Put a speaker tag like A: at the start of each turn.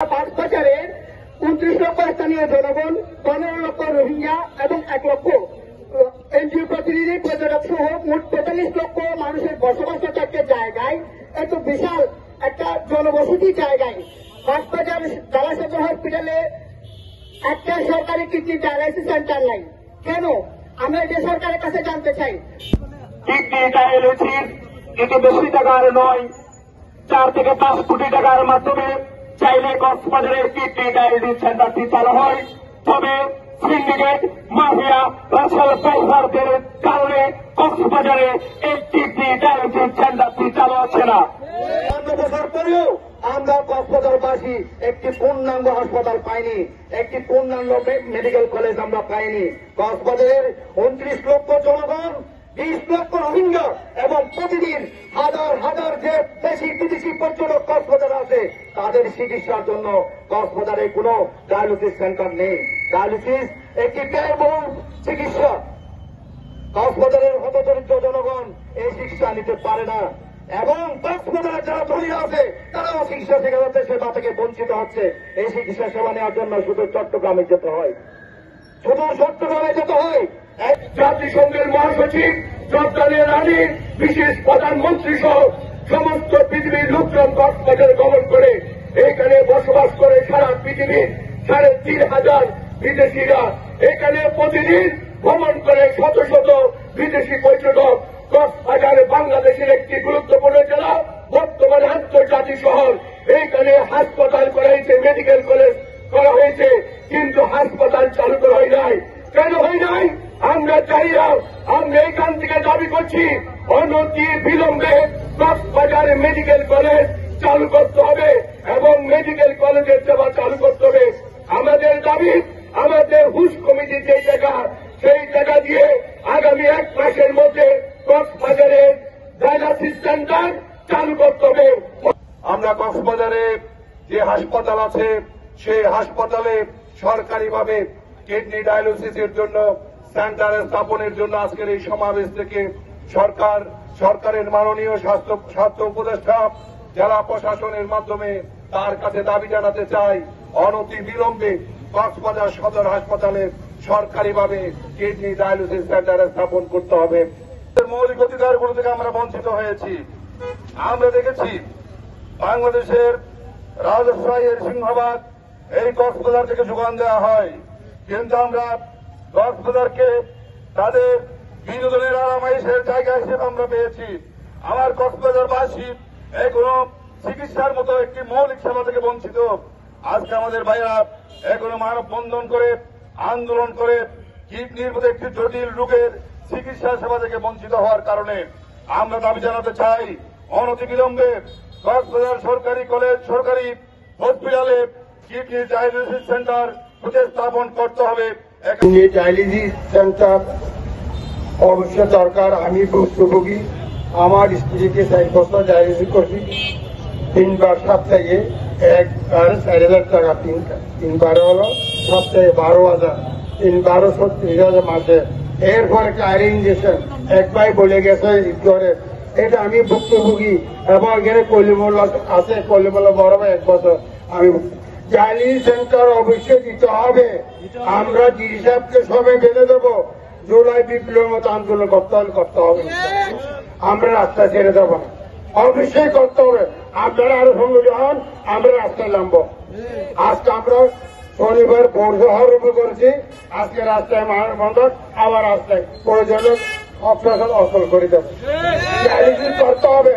A: বাজারের 29 লক্ষ স্থানীয় জনগণ, 15 লক্ষ রোহিঙ্গা এবং 1 লক্ষ এনজিও প্রতিনিধি, পর্যটক সহ মোট 45 লক্ষ মানুষের বসবাসের একটা জায়গায়, এত বিশাল একটা জনবসতি জায়গায় বাজার জেলা হসপিটালে একটা সরকারি কিডনি ডায়ালাইসিস সেন্টার নাই কেন? আমরা যে সরকারের কাছে জানতে চাই।
B: কিডনি ডায়ালিসিস এটি বেশি টাকার নয়, 4 থেকে 5 কোটি টাকার মাধ্যমে চাইলে কক্সবাজারের কিডনি ডায়ালিসিস সেন্টারটি চালু হয়। তবে সিন্ডিকেট, মাফিয়া, রাসেল পয়সারদের কারণে কক্সবাজারে এই কিডনি ডায়ালিসিস সেন্টারটি চালু হচ্ছে না।
A: বছর পরেও আমরা কক্সবাজারবাসী একটি পূর্ণাঙ্গ হাসপাতাল পাইনি, একটি পূর্ণাঙ্গ মেডিকেল কলেজ আমরা পাইনি। কক্সবাজারের 29 লক্ষ জনগণ, 20 লক্ষ রোহিঙ্গা এবং প্রতিদিন হাজার হাজার যে দেশি বিদেশি পর্যটক কক্সবাজার আছে, তাদের চিকিৎসার জন্য কক্সবাজারে কোনো ডায়ালিসিস সেন্টার নেই। ডায়ালিসিস একটি ব্যয়বহুল চিকিৎসা। কক্সবাজারের হতদরিদ্র জনগণ এই চিকিৎসা নিতে পারে না এবং কক্সবাজারের যারা ধনী আছে তারাও চিকিৎসা সেবা থেকে বঞ্চিত হচ্ছে। এই চিকিৎসা সেবা নেওয়ার জন্য শুধু চট্টগ্রামে যেতে হয়,
B: জাতিসংঘের মহাসচিব, জর্দানের রানী, বিশেষ প্রধানমন্ত্রী সহ সমস্ত পৃথিবীর লোকজন কক্সবাজারে গমন করে এখানে বসবাস করে সারা পৃথিবীর 3,500 বিদেশিরা এখানে প্রতিদিন ভ্রমণ করে। শত শত বিদেশি পর্যটক। কক্সবাজার বাংলাদেশের একটি গুরুত্বপূর্ণ জেলা, বর্তমানে আন্তর্জাতিক শহর। এইখানে হাসপাতাল করা হয়েছে, মেডিকেল কলেজ করা হয়েছে, কিন্তু হাসপাতাল চালু করা হয় নাই। কেন হয় নাই আমরা চাই না। আমরা এখান থেকে দাবি করছি অনতি বিলম্বে কক্সবাজার মেডিকেল কলেজ চালু করতে হবে এবং মেডিকেল কলেজের সেবা চালু করতে হবে। আমাদের দাবি, আমাদের হুশ কমিটির যে টাকা, সেই টাকা দিয়ে আগামী 1 মাসের মধ্যে কক্সবাজারে ডায়ালিসিস সেন্টার চালু করতে হবে।
C: আমরা কক্সবাজারে যে হাসপাতাল আছে সেই হাসপাতালে সরকারিভাবে কিডনি ডায়ালিসিসের জন্য সেন্টার স্থাপনের জন্য আজকের এই সমাবেশ থেকে সরকারের মাননীয় স্বাস্থ্য উপদেষ্টা, জেলা প্রশাসনের মাধ্যমে তার কাছে দাবি জানাতে চাই অনতি বিলম্বে কক্সবাজার সদর হাসপাতালে সরকারিভাবে কিডনি ডায়ালিসিস সেন্টার স্থাপন করতে হবে। মৌলিক অধিকারগুলো থেকে আমরা বঞ্চিত হয়েছি। আমরা দেখেছি বাংলাদেশের রাজস্ব আয়ের সিংহভাগ এই কক্সবাজার থেকে যোগান দেওয়া হয়, কিন্তু আমরা কক্সবাজারকে তাদের বিনোদনের আরামাইশের জায়গা হিসেবে আমরা পেয়েছি। আমার কক্সবাজারবাসী এখনো চিকিৎসার মতো একটি মৌলিক সেবা থেকে বঞ্চিত। আজকে আমাদের ভাইরা এখনো মানববন্ধন করে, আন্দোলন করে কিডনির মতো একটি জটিল রোগের চিকিৎসা সেবা থেকে বঞ্চিত হওয়ার কারণে আমরা দাবি জানাতে চাই অনতিবিলম্বে কক্সবাজার সরকারি কলেজ, সরকারি হসপিটালে কিডনি ডায়ালিসিস সেন্টার প্রতিস্থাপন করতে হবে।
D: ডায়ালিসিস সেন্টার অবশ্য দরকার। আমি ভুক্তভোগী, আমার স্ত্রীকে 4 বছর ডায়ালিসিস করছি, 3 বার সপ্তাহে, 1 বার 4,000 টাকা, 3 বারে হলো সপ্তাহে 12,000, 3 বারো 36,000 মাসে। এরপর একটা আয়রন ইঞ্জেকশন 1 ভাই বলে গেছে করে, এটা আমি ভুক্তভোগী এবং এখানে কলিমল আছে, কলিমল বড় ভাই 1 বছর। আমি ডায়ালিসিস সেন্টার অবশ্যই দিতে হবে। আমরা ডিসি সাহেবকে সবাই বেঁধে দেবো, জুলাই বিপ্লবের মতো আন্দোলন করতে হবে। আমরা রাস্তা ছেড়ে দেবো না, অবশ্যই করতে হবে। আপনারা আরো সংগঠিত হন, আমরা রাস্তায় নামবো। আজকে আমরা শনিবার বর্জ্য আরম্ভ করেছি, আজকে রাস্তায় বন্ধ, আবার রাস্তায় প্রয়োজনে অপারেশন অচল করে দেবো। ডায়ালিসিস করতে হবে।